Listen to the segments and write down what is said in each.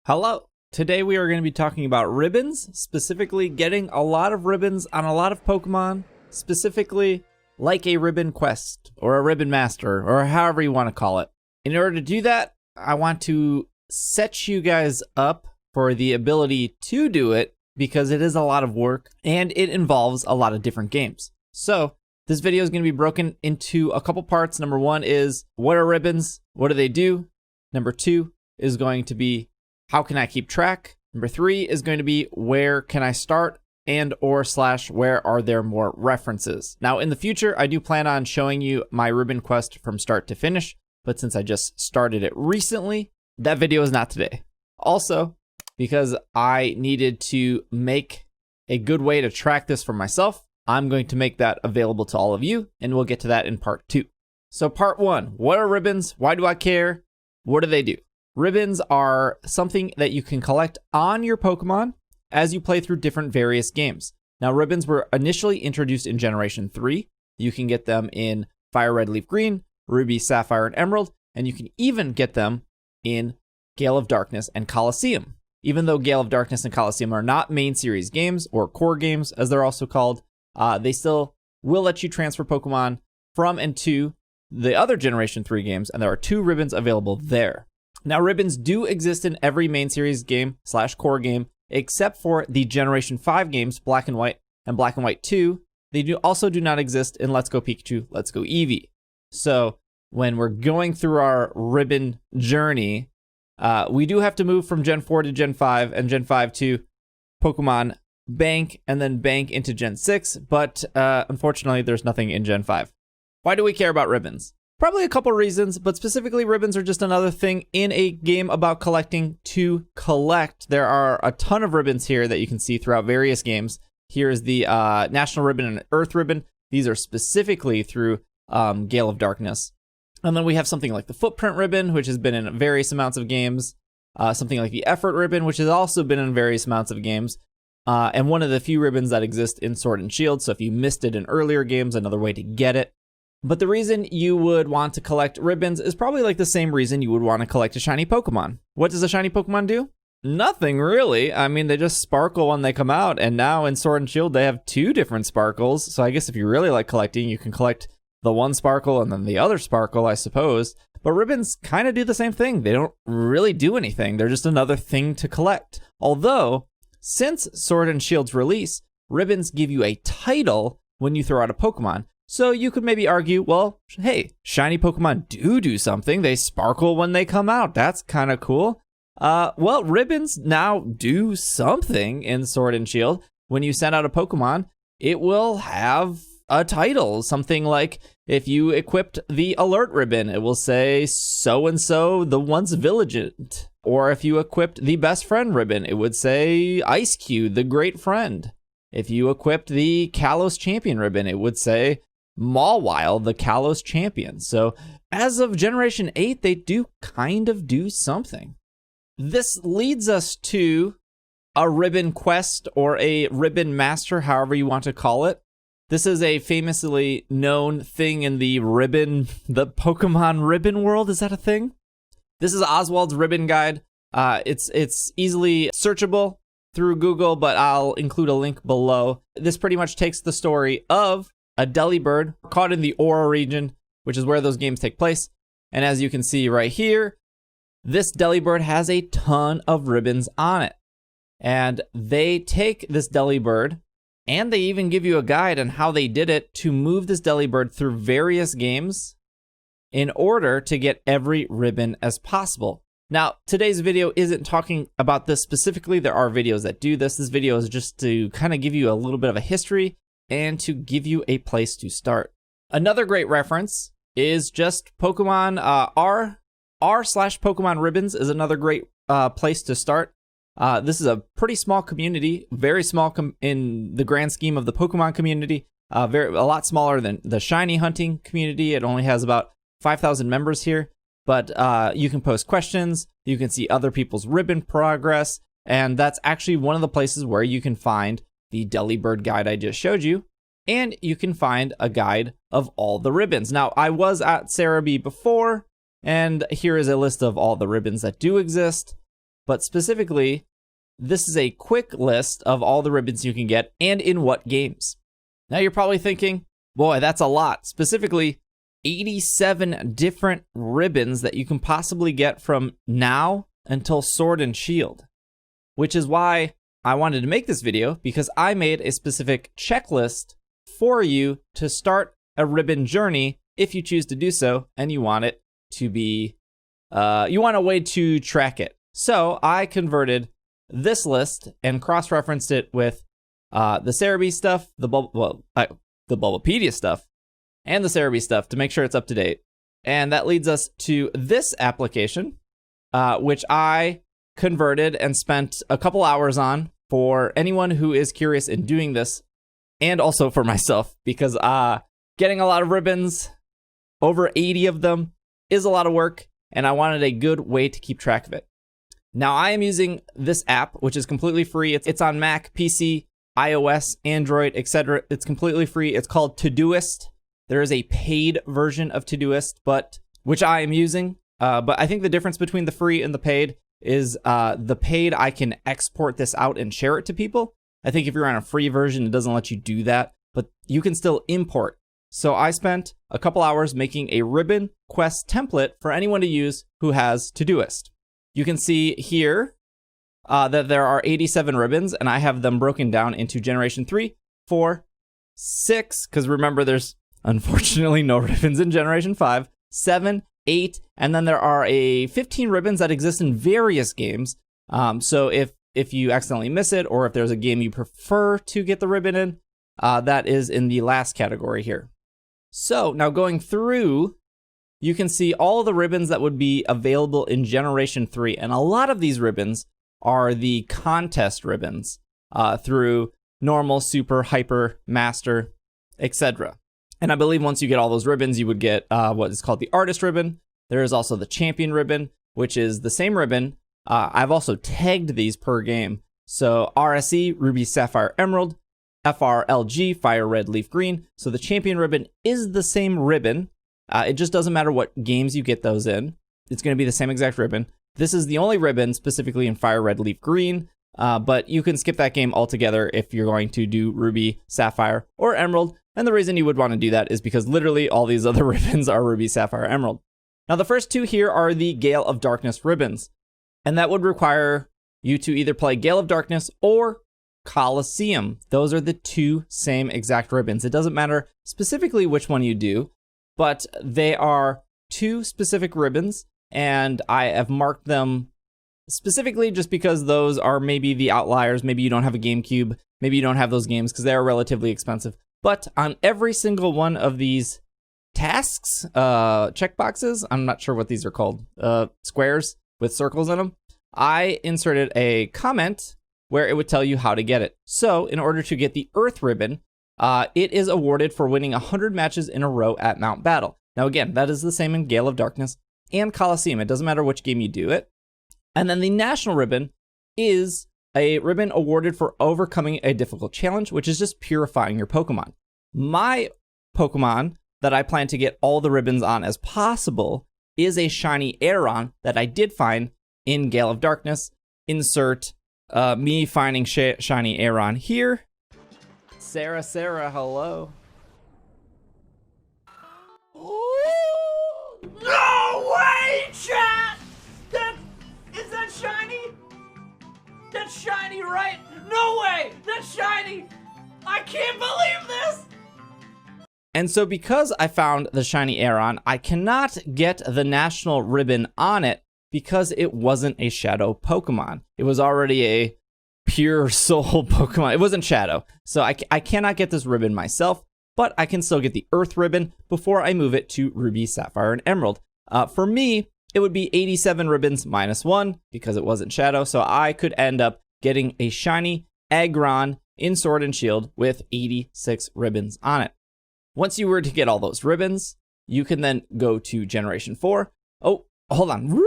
Hello. Today we are going to be talking about ribbons, specifically getting a lot of ribbons on a lot of Pokemon, specifically like a ribbon quest or a ribbon master or however you want to call it. In order to do that, I want to set you guys up for the ability to do it because it is a lot of work and it involves a lot of different games. So this video is going to be broken into a couple parts. Number one is, what are ribbons? What do they do? Number two is going to be, how can I keep track? Number three is going to be, where can I start? And or / where are there more references? Now in the future, I do plan on showing you my ribbon quest from start to finish, but since I just started it recently, that video is not today. Also, because I needed to make a good way to track this for myself, I'm going to make that available to all of you, and we'll get to that in part 2. So part 1, what are ribbons? Why do I care? What do they do? Ribbons are something that you can collect on your Pokemon as you play through different various games. Now, ribbons were initially introduced in Generation 3. You can get them in Fire Red Leaf Green, Ruby, Sapphire, and Emerald, and you can even get them in Gale of Darkness and Colosseum. Even though Gale of Darkness and Colosseum are not main series games, or core games as they're also called, they still will let you transfer Pokemon from and to the other Generation 3 games, and there are 2 ribbons available there. Now, ribbons do exist in every main series game / core game, except for the Generation 5 games, Black and White and Black and White 2. They also do not exist in Let's Go Pikachu, Let's Go Eevee. So when we're going through our ribbon journey, we do have to move from Gen 4 to Gen 5 and Gen 5 to Pokemon Bank and then Bank into Gen 6, but unfortunately there's nothing in Gen 5. Why do we care about ribbons? Probably a couple reasons, but specifically ribbons are just another thing in a game about collecting to collect. There are a ton of ribbons here that you can see throughout various games. Here is the National Ribbon and Earth Ribbon. These are specifically through Gale of Darkness. And then we have something like the Footprint Ribbon, which has been in various amounts of games. Something like the Effort Ribbon, which has also been in various amounts of games. And one of the few ribbons that exist in Sword and Shield. So if you missed it in earlier games, another way to get it. But the reason you would want to collect ribbons is probably like the same reason you would want to collect a shiny Pokemon. What does a shiny Pokemon do? Nothing really. I mean, they just sparkle when they come out. And now in Sword and Shield, they have 2 different sparkles. So I guess if you really like collecting, you can collect the one sparkle and then the other sparkle, I suppose. But ribbons kind of do the same thing. They don't really do anything. They're just another thing to collect. Although, since Sword and Shield's release, ribbons give you a title when you throw out a Pokemon. So you could maybe argue, well, hey, shiny Pokemon do something. They sparkle when they come out. That's kind of cool. Well, ribbons now do something in Sword and Shield. When you send out a Pokemon, it will have a title. Something like, if you equipped the Alert Ribbon, it will say, so-and-so, the once vigilant. Or if you equipped the Best Friend Ribbon, it would say, Ice Cube, the great friend. If you equipped the Kalos Champion Ribbon, it would say, Mawile, the Kalos Champion. So as of Generation 8, they do kind of do something. This leads us to a ribbon quest or a ribbon master, however you want to call it. This is a famously known thing in the Pokemon ribbon world. Is that a thing? This is Oswald's ribbon guide. It's easily searchable through Google, but I'll include a link below. This pretty much takes the story of a Delibird caught in the Aura region, which is where those games take place. And as you can see right here, this Delibird has a ton of ribbons on it. And they take this Delibird, and they even give you a guide on how they did it to move this Delibird through various games in order to get every ribbon as possible. Now, today's video isn't talking about this specifically. There are videos that do this. This video is just to kind of give you a little bit of a history and to give you a place to start. Another great reference is just Pokemon r/Pokemon Ribbons is another great place to start. This is a pretty small community, very small in the grand scheme of the Pokemon community, a lot smaller than the shiny hunting community. It only has about 5,000 members here, but you can post questions, you can see other people's ribbon progress, and that's actually one of the places where you can find the Delibird guide I just showed you, and you can find a guide of all the ribbons. Now, I was at Cerebi before, and here is a list of all the ribbons that do exist. but specifically, this is a quick list of all the ribbons you can get and in what games. Now you're probably thinking, boy, that's a lot. Specifically, 87 different ribbons that you can possibly get from now until Sword and Shield, which is why I wanted to make this video, because I made a specific checklist for you to start a ribbon journey if you choose to do so and you want it to be, you want a way to track it. So I converted this list and cross-referenced it with the Cerebi stuff, the Bulbapedia stuff, and the Cerebi stuff to make sure it's up to date. And that leads us to this application, which I converted and spent a couple hours on for anyone who is curious in doing this, and also for myself, because getting a lot of ribbons, over 80 of them, is a lot of work, and I wanted a good way to keep track of it. Now, I am using this app, which is completely free. It's on Mac, PC, iOS, Android, etc. It's completely free. It's called Todoist. There is a paid version of Todoist, which I am using. But I think the difference between the free and the paid is the paid, I can export this out and share it to people. I think if you're on a free version, it doesn't let you do that, but you can still import. So I spent a couple hours making a ribbon quest template for anyone to use who has Todoist. You can see here that there are 87 ribbons, and I have them broken down into Generation 3, 4, 6, because remember, there's unfortunately no ribbons in Generation 5, 7, 8, and then there are 15 ribbons that exist in various games. So if you accidentally miss it, or if there's a game you prefer to get the ribbon in, that is in the last category here. So now going through, you can see all the ribbons that would be available in Generation 3. And a lot of these ribbons are the contest ribbons through normal, super, hyper, master, etc. And I believe once you get all those ribbons, you would get what is called the artist ribbon. There is also the champion ribbon, which is the same ribbon. I've also tagged these per game. So RSE, Ruby, Sapphire, Emerald, FRLG, Fire, Red, Leaf, Green. So the champion ribbon is the same ribbon. It just doesn't matter what games you get those in. It's going to be the same exact ribbon. This is the only ribbon specifically in Fire, Red, Leaf, Green. But you can skip that game altogether if you're going to do Ruby, Sapphire, or Emerald. And the reason you would want to do that is because literally all these other ribbons are Ruby, Sapphire, Emerald. Now the first two here are the Gale of Darkness ribbons. And that would require you to either play Gale of Darkness or Colosseum. Those are the two same exact ribbons. It doesn't matter specifically which one you do, but they are two specific ribbons, and I have marked them specifically just because those are maybe the outliers. Maybe you don't have a GameCube, maybe you don't have those games because they are relatively expensive. But on every single one of these tasks, checkboxes, I'm not sure what these are called, squares with circles in them, I inserted a comment where it would tell you how to get it. So in order to get the Earth ribbon, it is awarded for winning 100 matches in a row at Mount Battle. Now again, that is the same in Gale of Darkness and Colosseum. It doesn't matter which game you do it. And then the National ribbon is a ribbon awarded for overcoming a difficult challenge, which is just purifying your Pokemon. My Pokemon that I plan to get all the ribbons on as possible is a shiny Aron that I did find in Gale of Darkness. Insert me finding shiny Aron here. Sarah, hello. Oh, no way, chat! Is that shiny? That's shiny, right? No way! That's shiny! I can't believe this! And so because I found the shiny Aron, I cannot get the National ribbon on it because it wasn't a Shadow Pokemon. It was already a pure soul Pokemon. It wasn't Shadow. So I cannot get this ribbon myself, but I can still get the Earth ribbon before I move it to Ruby, Sapphire, and Emerald. For me, it would be 87 ribbons minus 1 because it wasn't Shadow. So I could end up getting a shiny Aggron in Sword and Shield with 86 ribbons on it. Once you were to get all those ribbons, you can then go to Generation 4. Oh, hold on.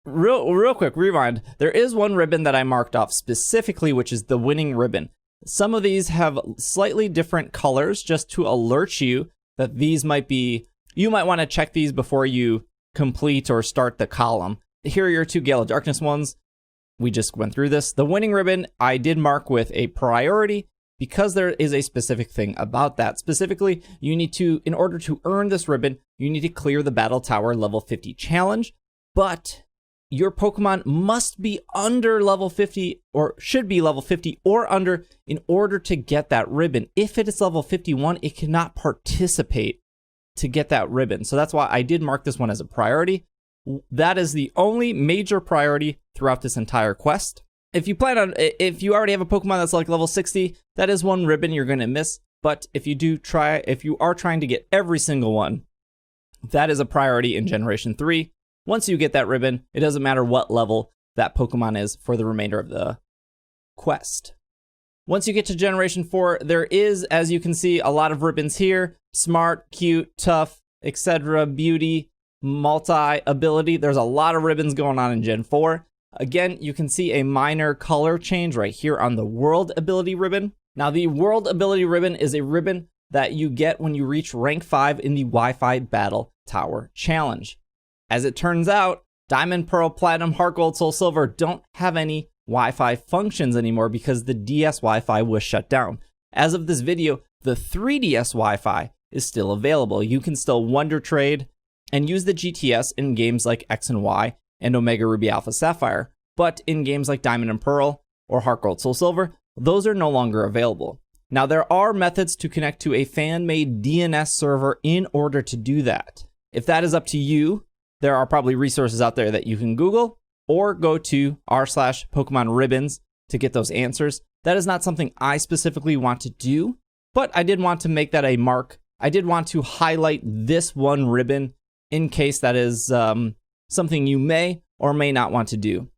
Real quick, rewind. There is one ribbon that I marked off specifically, which is the winning ribbon. Some of these have slightly different colors just to alert you that these might be, you might want to check these before you complete or start the column. Here are your two Gale of Darkness ones. we just went through this. The winning ribbon, I did mark with a priority because there is a specific thing about that. Specifically, you need to, in order to earn this ribbon, you need to clear the Battle Tower level 50 challenge, but your Pokemon must be under level 50 or should be level 50 or under in order to get that ribbon. If it is level 51, it cannot participate to get that ribbon. So that's why I did mark this one as a priority. That is the only major priority throughout this entire quest. If you already have a Pokemon that's like level 60, that is one ribbon you're going to miss. But if you are trying to get every single one, that is a priority in Generation 3. Once you get that ribbon, it doesn't matter what level that Pokemon is for the remainder of the quest. Once you get to Generation 4, there is, as you can see, a lot of ribbons here. Smart, cute, tough, etc., beauty, multi-ability. There's a lot of ribbons going on in Gen 4. Again, you can see a minor color change right here on the World Ability ribbon. Now, the World Ability ribbon is a ribbon that you get when you reach rank 5 in the Wi-Fi Battle Tower Challenge. As it turns out, Diamond, Pearl, Platinum, Heart Gold, Soul Silver don't have any Wi-Fi functions anymore because the DS Wi-Fi was shut down. As of this video, the 3DS Wi-Fi is still available. You can still Wonder Trade and use the GTS in games like X and Y and Omega Ruby Alpha Sapphire, but in games like Diamond and Pearl or Heart Gold Soul Silver, those are no longer available. Now, there are methods to connect to a fan-made DNS server in order to do that. If that is up to you, there are probably resources out there that you can Google or go to r/Pokemon Ribbons to get those answers. That is not something I specifically want to do, but I did want to make that a mark. I did want to highlight this one ribbon in case that is something you may or may not want to do.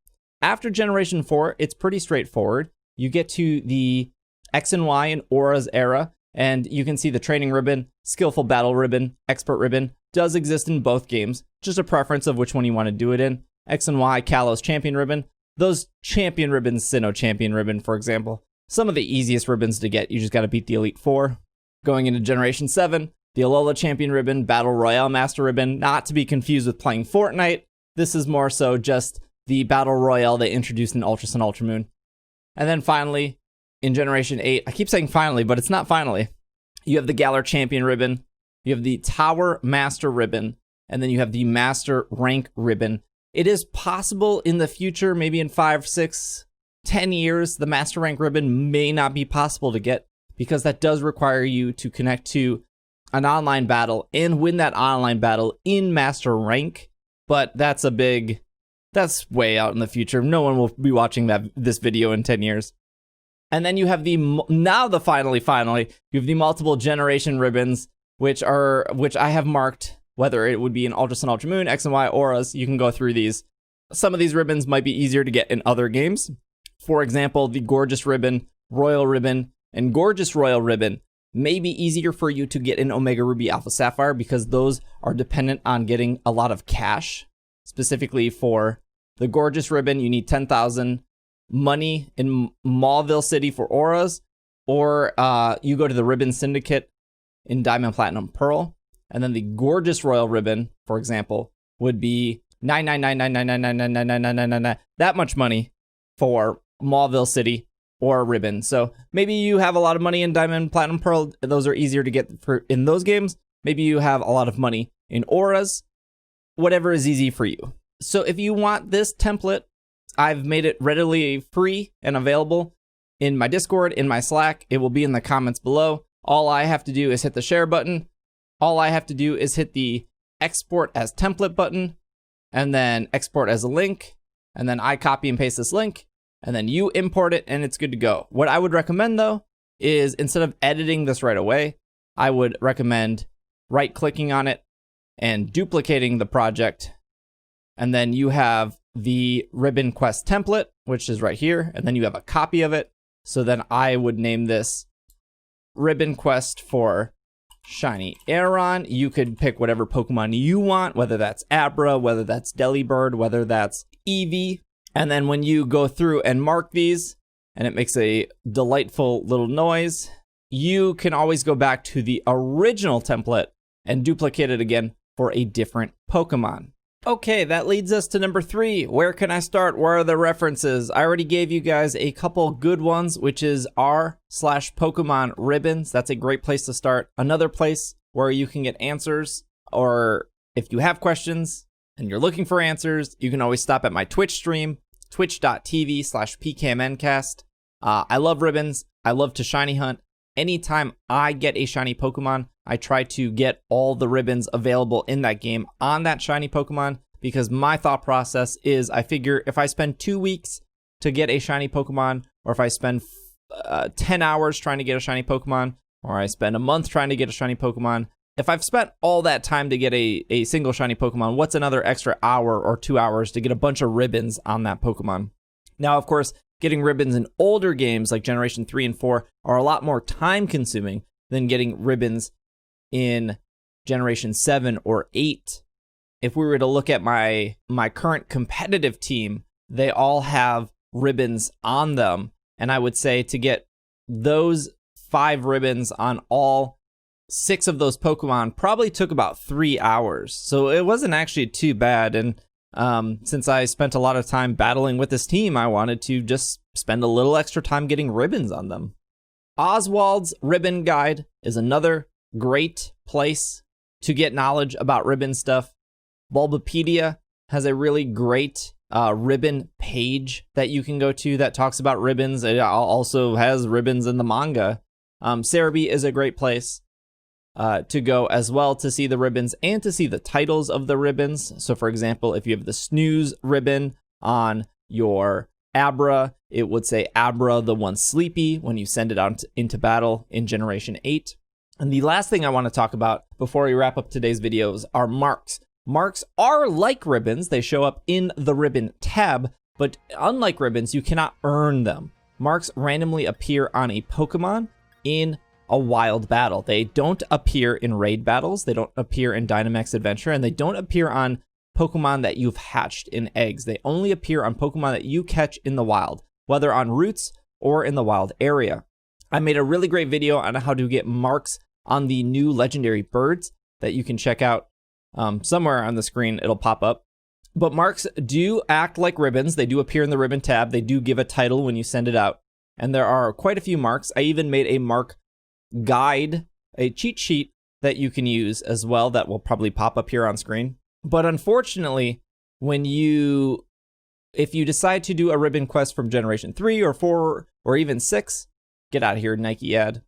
After Generation 4, it's pretty straightforward. You get to the X and Y and Auras era, and you can see the Training Ribbon, Skillful Battle Ribbon, Expert Ribbon does exist in both games. Just a preference of which one you want to do it in. X and Y, Kalos Champion Ribbon. Those Champion Ribbons, Sinnoh Champion Ribbon, for example. Some of the easiest ribbons to get. You just got to beat the Elite Four. Going into Generation 7, the Alola Champion Ribbon, Battle Royale Master Ribbon, not to be confused with playing Fortnite. This is more so just the Battle Royale they introduced in Ultra Sun, Ultra Moon. And then finally, in Generation 8, I keep saying finally, but it's not finally. You have the Galar Champion Ribbon, you have the Tower Master Ribbon, and then you have the Master Rank Ribbon. It is possible in the future, maybe in 5, 6, 10 years, the Master Rank Ribbon may not be possible to get because that does require you to connect to an online battle and win that online battle in Master Rank. But that's way out in the future. No one will be watching this video in 10 years. And then you have finally, you have the multiple generation ribbons, which I have marked, whether it would be in Ultra Sun, Ultra Moon, X and Y, Auras. You can go through these. Some of these ribbons might be easier to get in other games. For example, the Gorgeous Ribbon, Royal Ribbon, and Gorgeous Royal Ribbon may be easier for you to get in Omega Ruby Alpha Sapphire because those are dependent on getting a lot of cash. Specifically for the Gorgeous Ribbon, you need 10,000 money in Mauville City for Auras, or you go to the Ribbon Syndicate in Diamond, Platinum, Pearl. And then the Gorgeous Royal Ribbon, for example, would be 99999999999 that much money for Mauville City or Ribbon. So maybe you have a lot of money in Diamond, Platinum, Pearl. Those are easier to get in those games. Maybe you have a lot of money in Auras. Whatever is easy for you. So if you want this template, I've made it readily free and available in my Discord, in my Slack. It will be in the comments below. All I have to do is hit the share button. All I have to do is hit the export as template button and then export as a link. And then I copy and paste this link and then you import it and it's good to go. What I would recommend though is instead of editing this right away, I would recommend right clicking on it and duplicating the project. And then you have the Ribbon Quest template, which is right here. And then you have a copy of it. So then I would name this Ribbon Quest for Shiny Aron. You could pick whatever Pokemon you want, whether that's Abra, whether that's Delibird, whether that's Eevee. And then when you go through and mark these, and it makes a delightful little noise, you can always go back to the original template and duplicate it again for a different Pokemon. Okay, that leads us to number 3. Where can I start? Where are the references? I already gave you guys a couple good ones, which is r/Pokemon ribbons. That's a great place to start. Another place where you can get answers, or if you have questions and you're looking for answers, you can always stop at my Twitch stream, twitch.tv/PKMNcast. I love ribbons. I love to shiny hunt. Anytime I get a shiny Pokemon, I try to get all the ribbons available in that game on that shiny Pokemon, because my thought process is I figure if I spend 2 weeks to get a shiny Pokemon, or if I spend 10 hours trying to get a shiny Pokemon, or I spend a month trying to get a shiny Pokemon, if I've spent all that time to get a single shiny Pokemon, what's another extra hour or 2 hours to get a bunch of ribbons on that Pokemon? Now, of course, getting ribbons in older games like Generation 3 and 4 are a lot more time consuming than getting ribbons in Generation 7 or 8. If we were to look at my current competitive team, they all have ribbons on them. And I would say to get those 5 ribbons on all 6 of those Pokemon probably took about 3 hours. So it wasn't actually too bad. And since I spent a lot of time battling with this team, I wanted to just spend a little extra time getting ribbons on them. Oswald's Ribbon Guide is another great place to get knowledge about ribbon stuff. Bulbapedia has a really great ribbon page that you can go to that talks about ribbons. It also has ribbons in the manga. Cerebi is a great place to go as well to see the ribbons and to see the titles of the ribbons. So for example, if you have the snooze ribbon on your Abra, it would say Abra the one sleepy when you send it out into battle in Generation 8. And the last thing I want to talk about before we wrap up today's videos are marks. Marks are like ribbons. They show up in the ribbon tab, but unlike ribbons, you cannot earn them. Marks randomly appear on a Pokemon in a wild battle. They don't appear in raid battles, they don't appear in Dynamax Adventure, and they don't appear on Pokemon that you've hatched in eggs. They only appear on Pokemon that you catch in the wild, whether on routes or in the wild area. I made a really great video on how to get marks on the new legendary birds that you can check out somewhere on the screen. It'll pop up. But marks do act like ribbons. They do appear in the ribbon tab. They do give a title when you send it out. And there are quite a few marks. I even made a mark guide, a cheat sheet that you can use as well that will probably pop up here on screen. But unfortunately, if you decide to do a ribbon quest from Generation 3 or 4 or even 6, get out of here, Nike ad,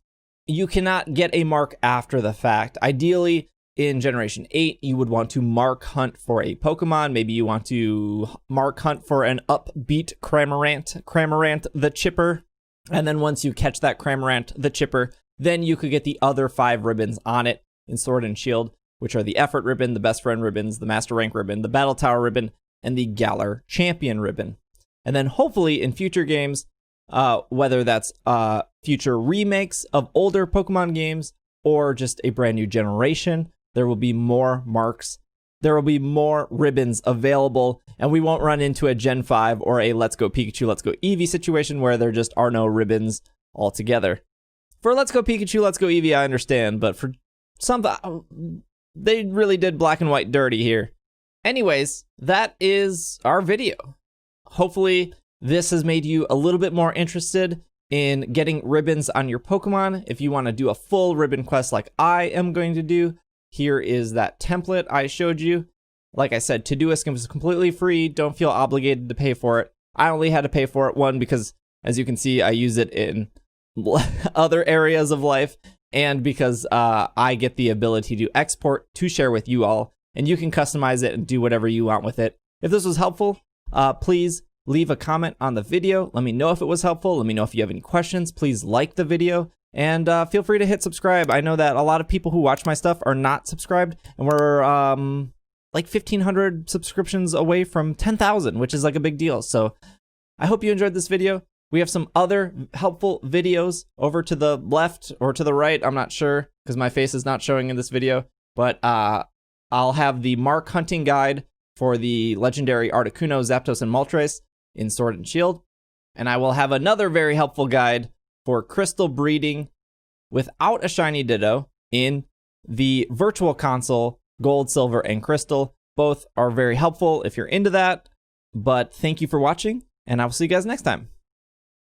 you cannot get a mark after the fact. Ideally, in Generation 8, you would want to mark hunt for a Pokemon. Maybe you want to mark hunt for an upbeat Cramorant the Chipper. And then once you catch that Cramorant the Chipper, then you could get the other 5 ribbons on it in Sword and Shield, which are the Effort Ribbon, the Best Friend Ribbons, the Master Rank Ribbon, the Battle Tower Ribbon, and the Galar Champion Ribbon. And then hopefully in future games, whether that's future remakes of older Pokemon games or just a brand new generation, there will be more marks. There will be more ribbons available, and we won't run into a Gen 5 or a Let's Go Pikachu, Let's Go Eevee situation where there just are no ribbons altogether. For Let's Go Pikachu, Let's Go Eevee, I understand, but for some, they really did black and white dirty here. Anyways, that is our video. Hopefully, this has made you a little bit more interested in getting ribbons on your Pokemon. If you want to do a full ribbon quest like I am going to do, here is that template I showed you. Like I said, Todoist is completely free. Don't feel obligated to pay for it. I only had to pay for it, one, because as you can see, I use it in other areas of life, and because I get the ability to export to share with you all, and you can customize it and do whatever you want with it. If this was helpful, please leave a comment on the video. Let me know if it was helpful. Let me know if you have any questions. Please like the video, and feel free to hit subscribe. I know that a lot of people who watch my stuff are not subscribed, and we're like 1,500 subscriptions away from 10,000, which is like a big deal. So I hope you enjoyed this video. We have some other helpful videos over to the left or to the right. I'm not sure because my face is not showing in this video, but I'll have the mark hunting guide for the legendary Articuno, Zapdos, and Moltres in Sword and Shield. And I will have another very helpful guide for crystal breeding without a shiny Ditto in the Virtual Console, Gold, Silver, and Crystal. Both are very helpful if you're into that. But thank you for watching, and I will see you guys next time.